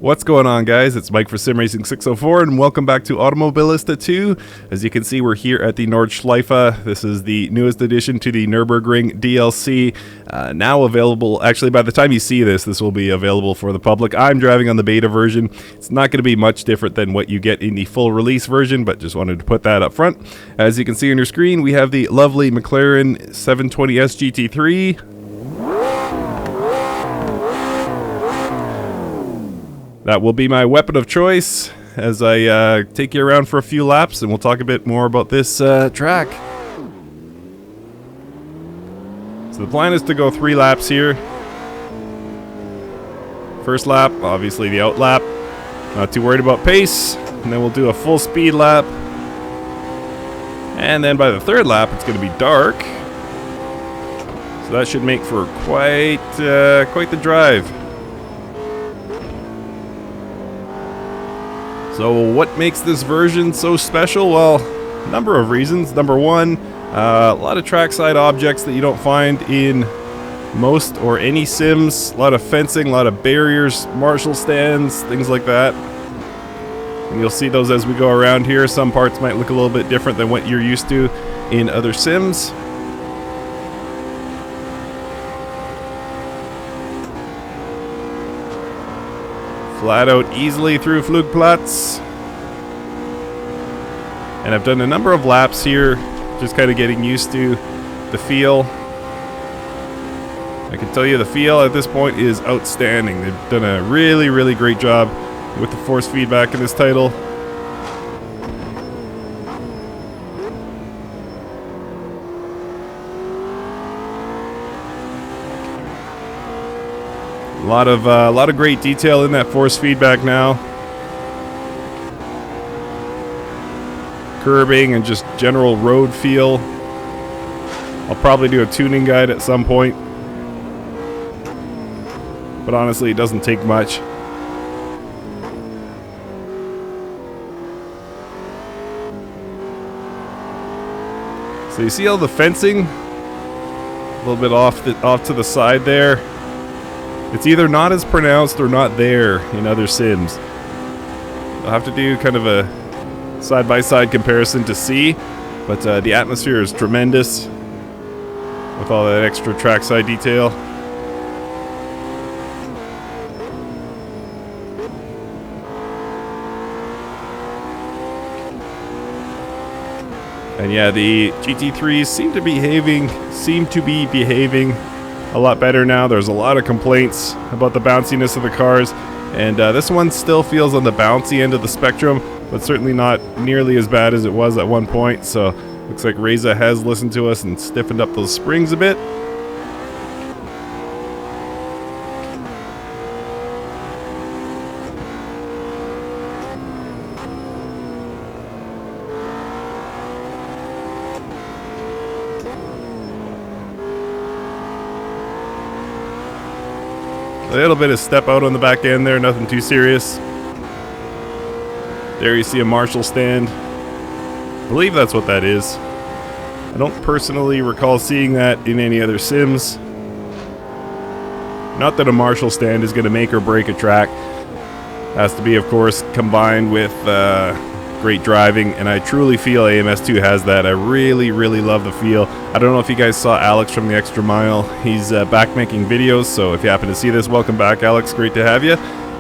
What's going on, guys? It's Mike for SimRacing604 and welcome back to Automobilista 2. As you can see, we're here at the Nordschleife. This is the newest addition to the Nurburgring DLC. Now available, actually by the time you see this, this will be available for the public. I'm driving on the beta version. It's not going to be much different than what you get in the full release version, but just wanted to put that up front. As you can see on your screen, we have the lovely McLaren 720S GT3. That will be my weapon of choice as I take you around for a few laps, and we'll talk a bit more about this track. So the plan is to go 3 laps here. First lap, obviously the out lap. Not too worried about pace. And then we'll do a full speed lap. And then by the 3rd lap, it's going to be dark. So that should make for quite the drive. So what makes this version so special? Well, a number of reasons. Number one, a lot of trackside objects that you don't find in most or any sims. A lot of fencing, a lot of barriers, Marshall stands, things like that. And you'll see those as we go around here. Some parts might look a little bit different than what you're used to in other sims. Flat out easily through Flugplatz. And I've done a number of laps here, just kind of getting used to the feel. I can tell you the feel at this point is outstanding. They've done a really great job with the force feedback in this title. A lot of great detail in that force feedback now. Curbing and just general road feel. I'll probably do a tuning guide at some point, but honestly, it doesn't take much. So you see all the fencing, a little bit off to the side there. It's either not as pronounced or not there in other sims. I'll have to do kind of a side-by-side comparison to see, but the atmosphere is tremendous with all that extra trackside detail. And yeah, the GT3s seem to be behaving a lot better now. There's a lot of complaints about the bounciness of the cars, and this one still feels on the bouncy end of the spectrum, but certainly not nearly as bad as it was at one point. So looks like Reza has listened to us and stiffened up those springs a bit. A little bit of step out on the back end there, nothing too serious. There you see a Marshall stand. I believe that's what that is. I don't personally recall seeing that in any other sims. Not that a Marshall stand is going to make or break a track. Has to be, of course, combined with great driving, and I truly feel AMS2 has that. I really love the feel. I don't know if you guys saw Alex from the Extra Mile. He's back making videos, so if you happen to see this, welcome back, Alex. Great to have you.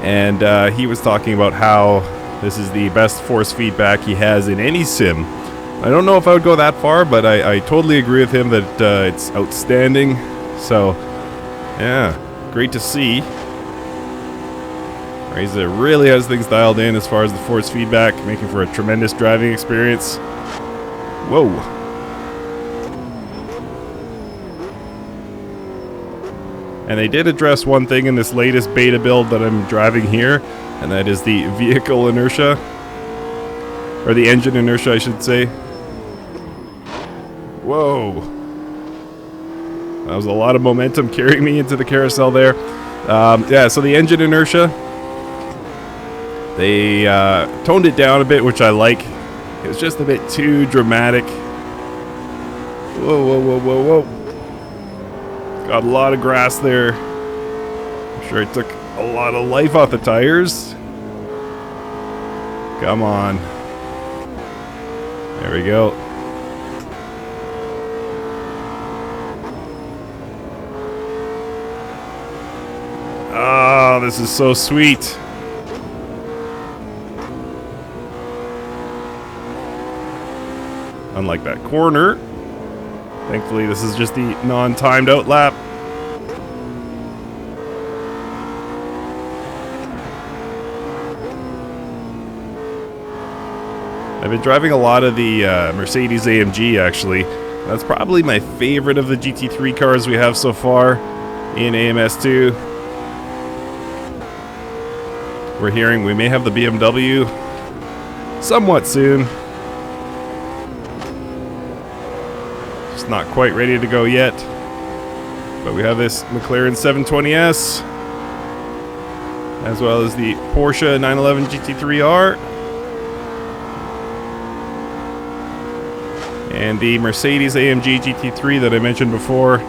And he was talking about how this is the best force feedback he has in any sim. I don't know if I would go that far, but I totally agree with him that it's outstanding. So, yeah, great to see. Reza really has things dialed in as far as the force feedback, making for a tremendous driving experience. Whoa. And they did address one thing in this latest beta build that I'm driving here, and that is the vehicle inertia. Or the engine inertia, I should say. Whoa. That was a lot of momentum carrying me into the carousel there. Yeah, so the engine inertia, they toned it down a bit, which I like. It was just a bit too dramatic. Whoa. Got a lot of grass there. I'm sure I took a lot of life off the tires. Come on. There we go. Oh, this is so sweet. Unlike that corner. Thankfully, this is just the non-timed out lap. I've been driving a lot of the Mercedes AMG, actually. That's probably my favorite of the GT3 cars we have so far in AMS2. We're hearing we may have the BMW somewhat soon. Just not quite ready to go yet. But we have this McLaren 720S, as well as the Porsche 911 GT3R. And the Mercedes AMG GT3 that I mentioned before.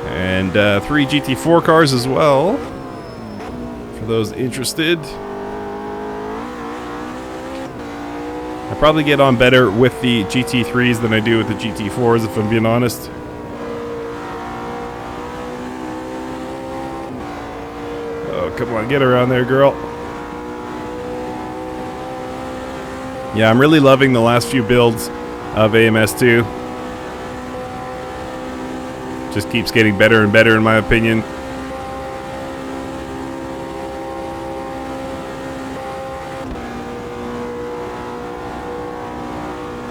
And 3 GT4 cars as well, for those interested. I probably get on better with the GT3s than I do with the GT4s, if I'm being honest. Oh, come on, get around there, girl. Yeah, I'm really loving the last few builds of AMS2. Just keeps getting better and better, in my opinion.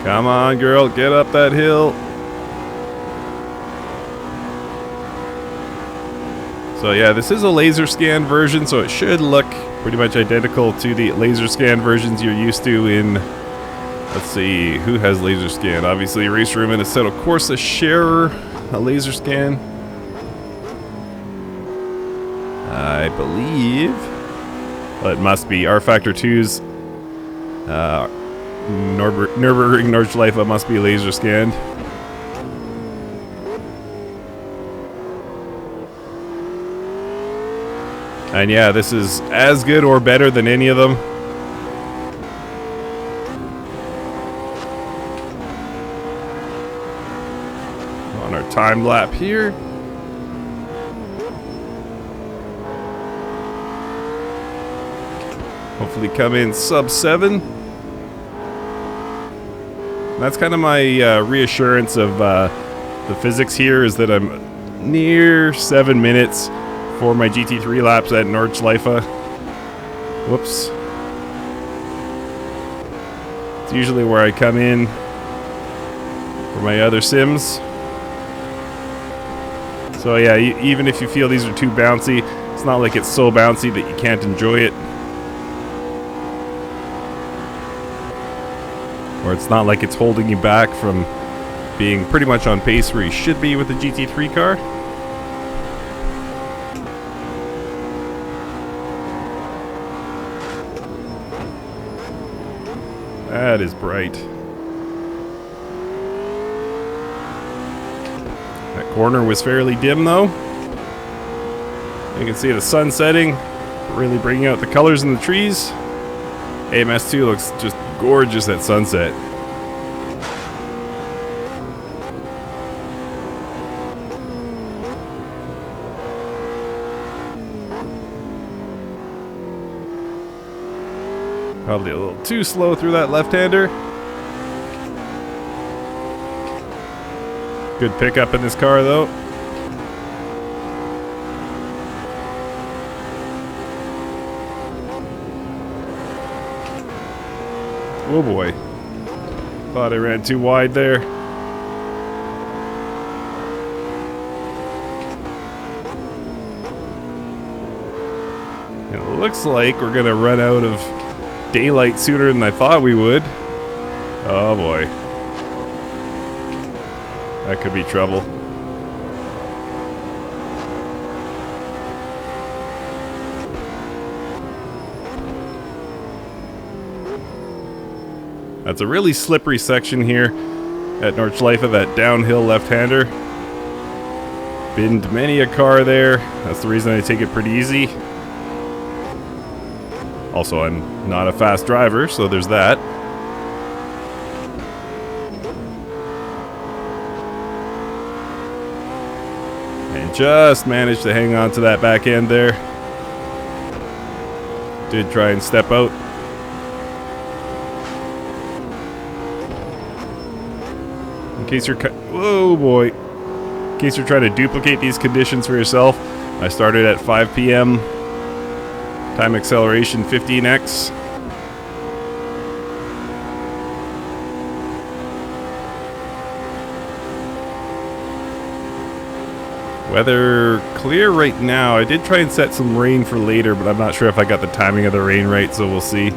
Come on, girl, get up that hill. So yeah, this is a laser scan version, so it should look pretty much identical to the laser scan versions you're used to in, let's see, who has laser scan? Obviously Race Room and Assetto Corsa share a laser scan, I believe. Well, it must be. R-Factor 2's Nurburgring Nordschleife must be laser scanned. And yeah, this is as good or better than any of them. On our timed lap here. Hopefully come in sub 7. That's kind of my reassurance of the physics here, is that I'm near 7 minutes for my GT3 laps at Nordschleife. Whoops. It's usually where I come in for my other sims. So yeah, even if you feel these are too bouncy, it's not like it's so bouncy that you can't enjoy it. Or it's not like it's holding you back from being pretty much on pace where you should be with the GT3 car. That is bright. That corner was fairly dim though. You can see the sun setting, really bringing out the colors in the trees. AMS2 looks just gorgeous at sunset. Probably a little too slow through that left-hander. Good pickup in this car though. Oh boy. Thought I ran too wide there. It looks like we're gonna run out of daylight sooner than I thought we would. Oh boy. That could be trouble. That's a really slippery section here. at Nordschleife, that downhill left-hander. Binned many a car there. That's the reason I take it pretty easy. Also, I'm not a fast driver, so there's that. And just managed to hang on to that back end there. Did try and step out. In case you're whoa boy. In case you're trying to duplicate these conditions for yourself, I started at 5 p.m. Time acceleration 15x. Weather clear right now. I did try and set some rain for later, but I'm not sure if I got the timing of the rain right, so we'll see.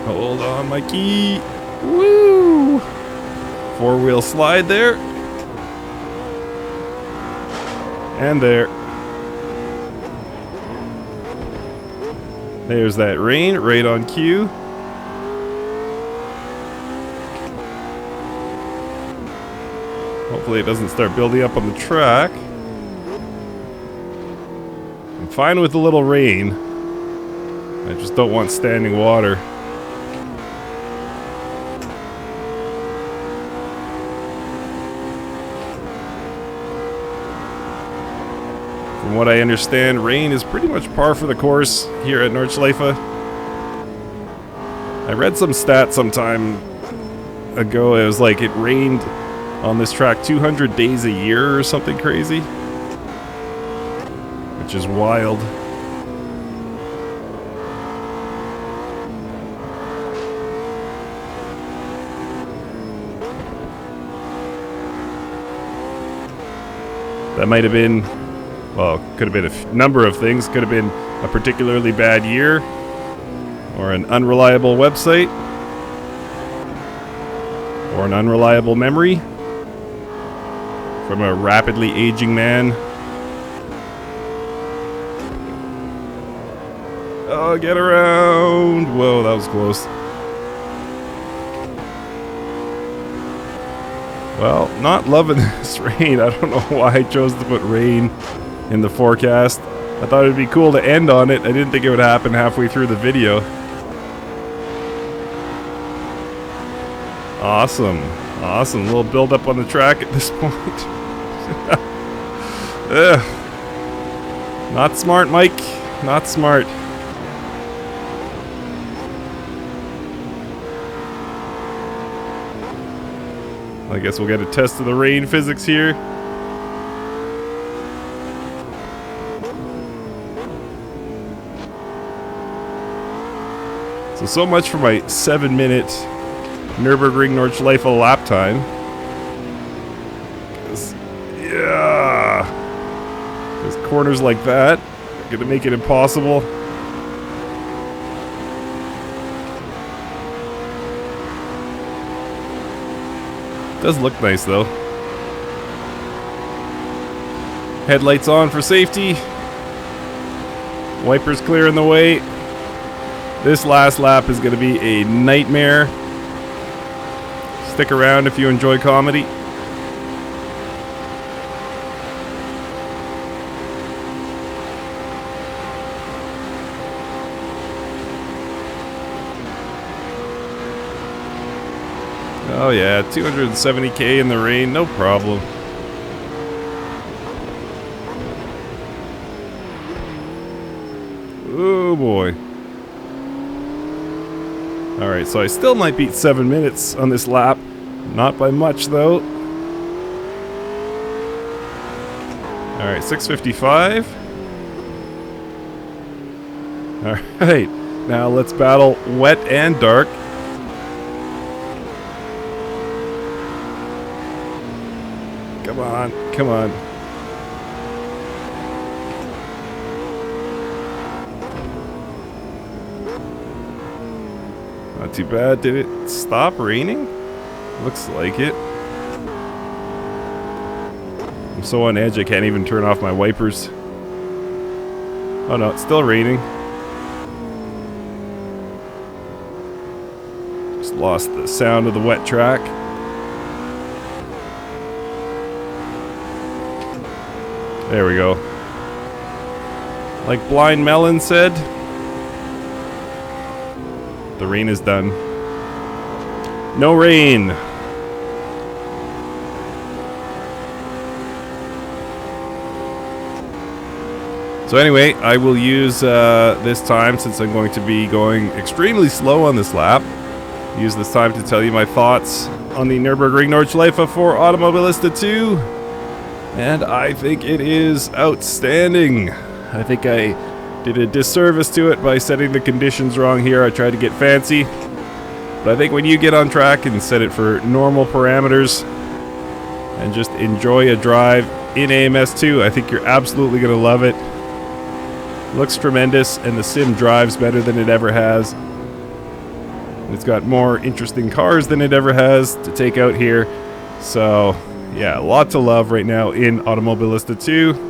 Hold on, Mikey. Woo! Four-wheel slide there. And there. There's that rain right on cue. Hopefully it doesn't start building up on the track. I'm fine with a little rain. I just don't want standing water. From what I understand, rain is pretty much par for the course here at Nordschleife. I read some stats some time ago. It was like it rained on this track 200 days a year or something crazy. Which is wild. That might have been, well, could have been a number of things. Could have been a particularly bad year, or an unreliable website, or an unreliable memory from a rapidly aging man. Oh, get around! Whoa, that was close. Well, not loving this rain. I don't know why I chose to put rain in the forecast. I thought it'd be cool to end on it. I didn't think it would happen halfway through the video. Awesome. Awesome. A little build up on the track at this point. Not smart, Mike. Not smart. I guess we'll get a test of the rain physics here. So much for my 7-minute Nurburgring Nordschleife lap time. Yeah. There's corners like that. Gonna make it impossible. Does look nice though. Headlights on for safety. Wipers clear in the way. This last lap is going to be a nightmare. Stick around if you enjoy comedy. Oh yeah, 270k in the rain, no problem. Oh boy. Alright, so I still might beat 7 minutes on this lap. Not by much though. Alright, 6:55. Alright, now let's battle wet and dark. Come on, come on. Not too bad. Did it stop raining? Looks like it. I'm so on edge I can't even turn off my wipers. Oh no, it's still raining. Just lost the sound of the wet track. There we go. Like Blind Melon said, the rain is done. No rain. So anyway, I will use this time, since I'm going to be going extremely slow on this lap, use this time to tell you my thoughts on the Nurburgring Nordschleife for Automobilista 2. And I think it is outstanding. I think I did a disservice to it by setting the conditions wrong here. I tried to get fancy. But I think when you get on track and set it for normal parameters and just enjoy a drive in AMS2, I think you're absolutely going to love it. Looks tremendous, and the sim drives better than it ever has. It's got more interesting cars than it ever has to take out here. So, yeah, a lot to love right now in Automobilista 2.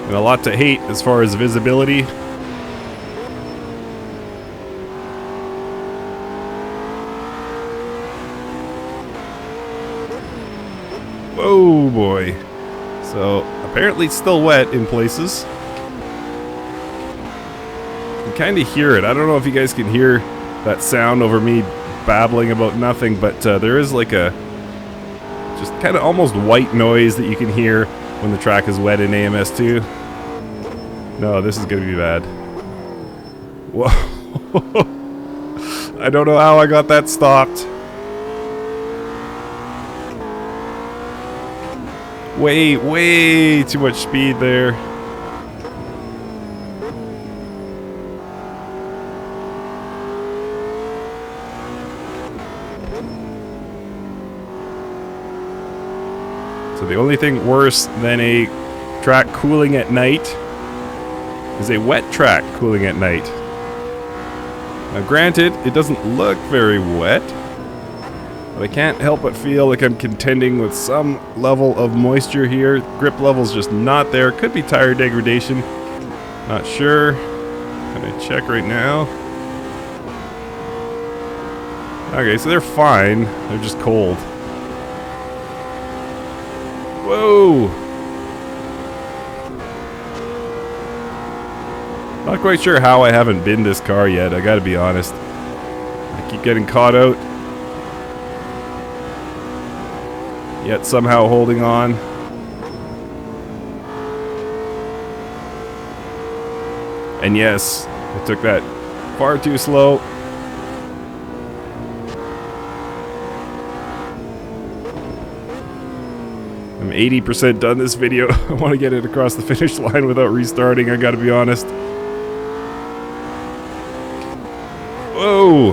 And a lot to hate as far as visibility. Oh boy. So apparently it's still wet in places. You can kind of hear it. I don't know if you guys can hear that sound over me babbling about nothing, but there is like a just kind of almost white noise that you can hear when the track is wet in AMS2. No, this is gonna be bad. Whoa. I don't know how I got that stopped. Way too much speed there. So the only thing worse than a track cooling at night is a wet track cooling at night. Now granted, it doesn't look very wet, but I can't help but feel like I'm contending with some level of moisture here. Grip level's just not there. Could be tire degradation. Not sure. Gonna check right now. Okay, so they're fine. They're just cold. Whoa! Not quite sure how I haven't binned this car yet, I gotta be honest. I keep getting caught out. Yet somehow holding on. And yes, I took that far too slow. I'm 80% done this video. I want to get it across the finish line without restarting, I gotta be honest. Whoa!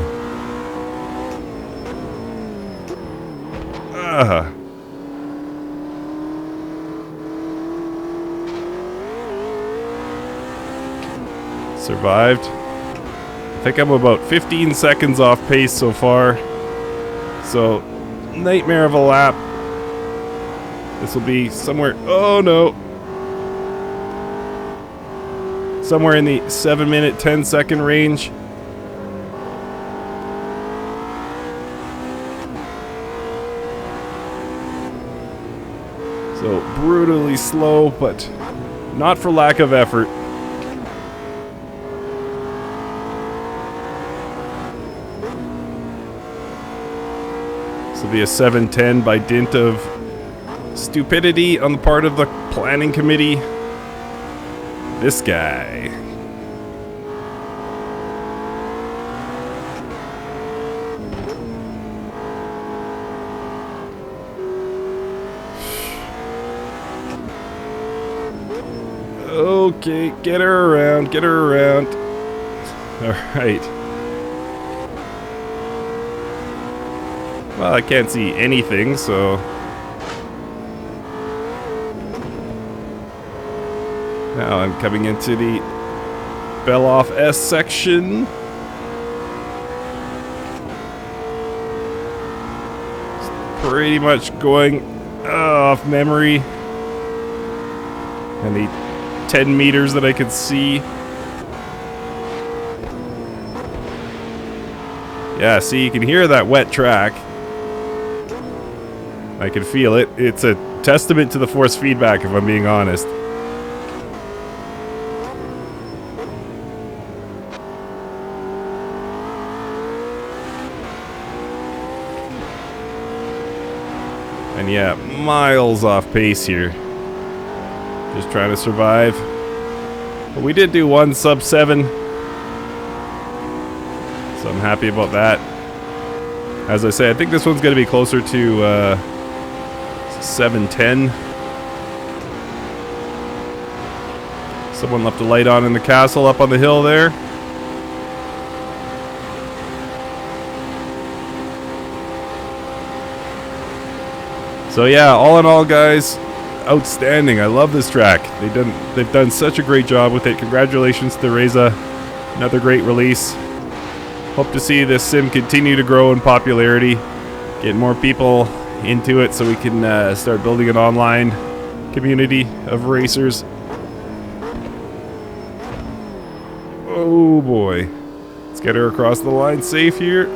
Survived. I think I'm about 15 seconds off pace so far. So, nightmare of a lap. This will be somewhere... Oh no! Somewhere in the 7-minute, 10-second range. So, brutally slow, but not for lack of effort. This will be a 7:10 by dint of stupidity on the part of the planning committee. This guy. Okay, get her around, get her around. Alright. Well, I can't see anything, so... Now I'm coming into the Fell off S section. Pretty much going off memory. And the 10 meters that I could see. Yeah, see, you can hear that wet track. I can feel it. It's a testament to the force feedback, if I'm being honest. And yeah, miles off pace here. Just trying to survive. But we did do 1 sub 7. So I'm happy about that. As I say, I think this one's going to be closer to 7:10. Someone left a light on in the castle up on the hill there. So yeah, all in all, guys, outstanding. I love this track. They've done such a great job with it. Congratulations to Reza. Another great release. Hope to see this sim continue to grow in popularity, get more people into it so we can start building an online community of racers. Oh boy. Let's get her across the line safe here.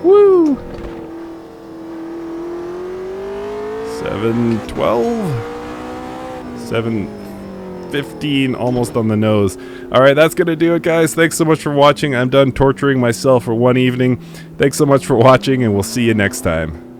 Woo! 7:12, 7:15, almost on the nose. Alright, that's gonna do it, guys. Thanks so much for watching. I'm done torturing myself for one evening. Thanks so much for watching, and we'll see you next time.